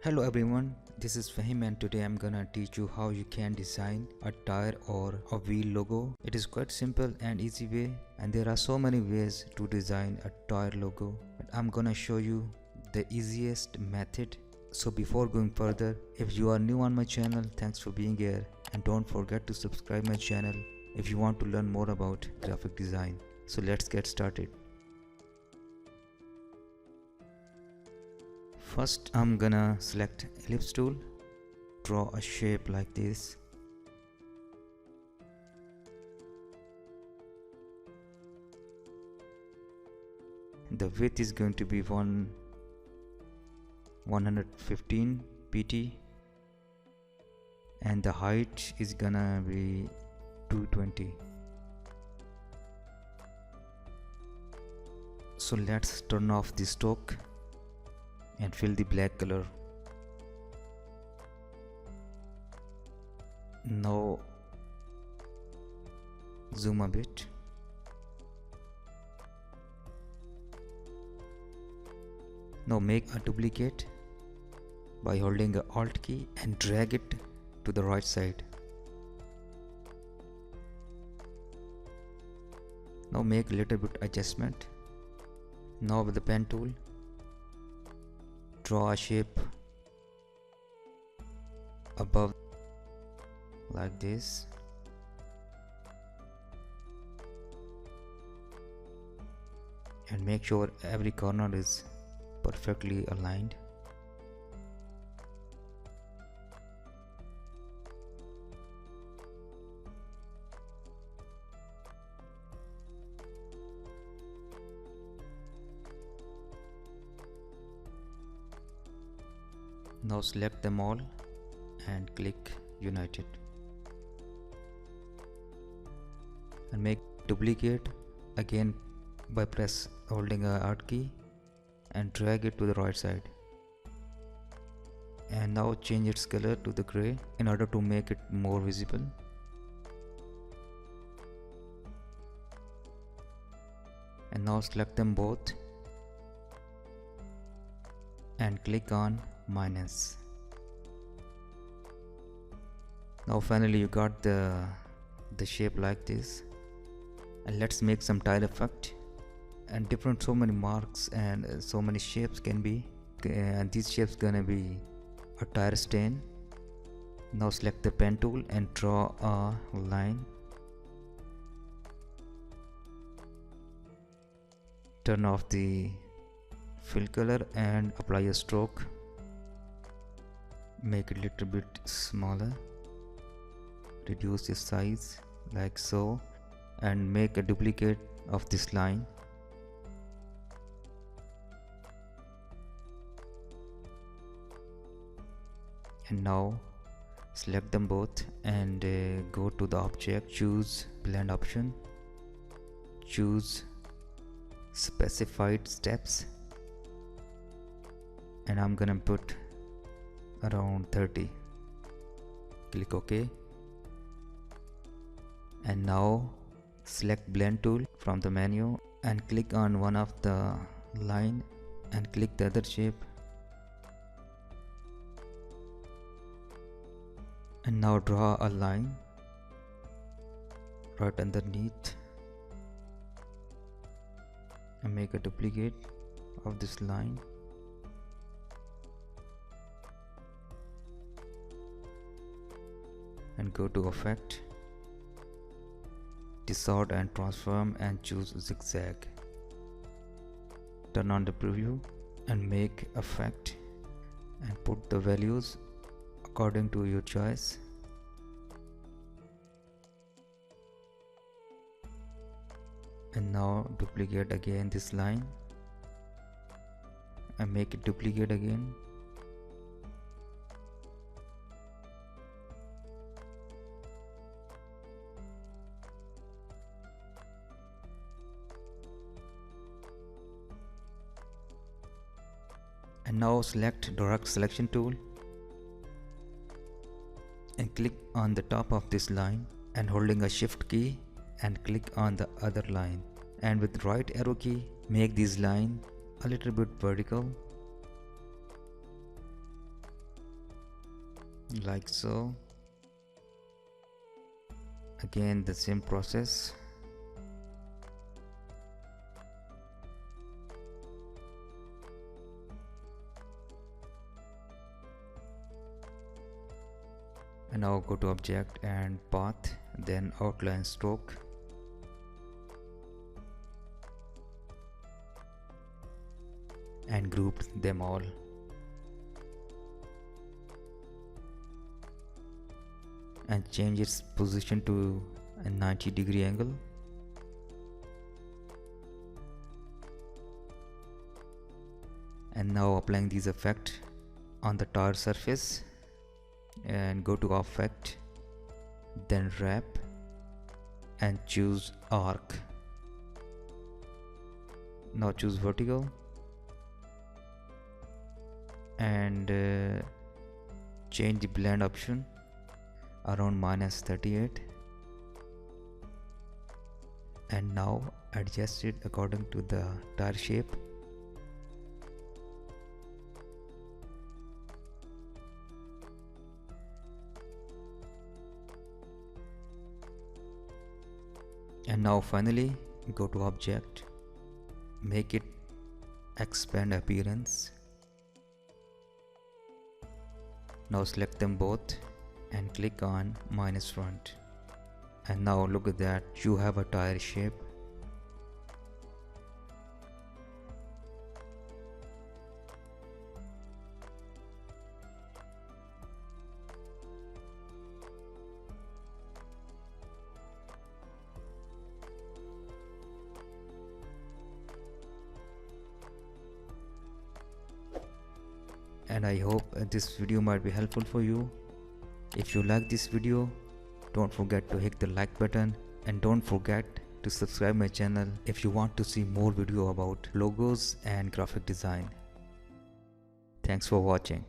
Hello everyone, this is Fahim and today I'm gonna teach you how you can design a tire or a wheel logo. It is quite simple and easy way, and there are so many ways to design a tire logo, but I'm gonna show you the easiest method. So before going further, if you are new on my channel, thanks for being here, and don't forget to subscribe my channel if you want to learn more about graphic design. So let's get started. First I'm gonna select ellipse tool, draw a shape like this. The width is going to be 115 pt and the height is gonna be 220. So let's turn off the stock and fill the black color. Now zoom a bit. Now make a duplicate by holding the Alt key and drag it to the right side. Now make a little bit adjustment. Now with the pen tool, draw a shape above like this. And make sure every corner is perfectly aligned. Now select them all and click United and make duplicate again by holding a Alt key and drag it to the right side, and now change its color to the gray in order to make it more visible. And now select them both and click on minus. Now finally you got the shape like this, and let's make some tile effect. And different so many marks and so many shapes can be, and these shapes gonna be a tire stain. Now select the pen tool and draw a line. Turn off the fill color and apply a stroke. Make it a little bit smaller, reduce the size like so, and make a duplicate of this line. And now select them both and go to the object, choose blend option, choose specified steps, and I'm gonna put around 30. Click OK, and now select blend tool from the menu and click on one of the line and click the other shape, and now draw a line right underneath and make a duplicate of this line. And go to effect, distort and transform, and choose zigzag. Turn on the preview and make effect and put the values according to your choice. And now duplicate again this line and make it duplicate again. And now select direct selection tool and click on the top of this line and holding a shift key and click on the other line, and with right arrow key make this line a little bit vertical like so. Again the same process. And now go to object and path, then outline stroke. And group them all. And change its position to a 90-degree angle. And now applying these effects on the tire surface, and go to effect, then wrap and choose arc. Now choose vertical and change the blend option around -38, and now adjust it according to the tire shape. And now finally go to object, make it expand appearance. Now select them both and click on minus front, and now look at that, you have a tire shape. And I hope this video might be helpful for you. If you like this video, don't forget to hit the like button, and don't forget to subscribe my channel if you want to see more video about logos and graphic design. Thanks for watching.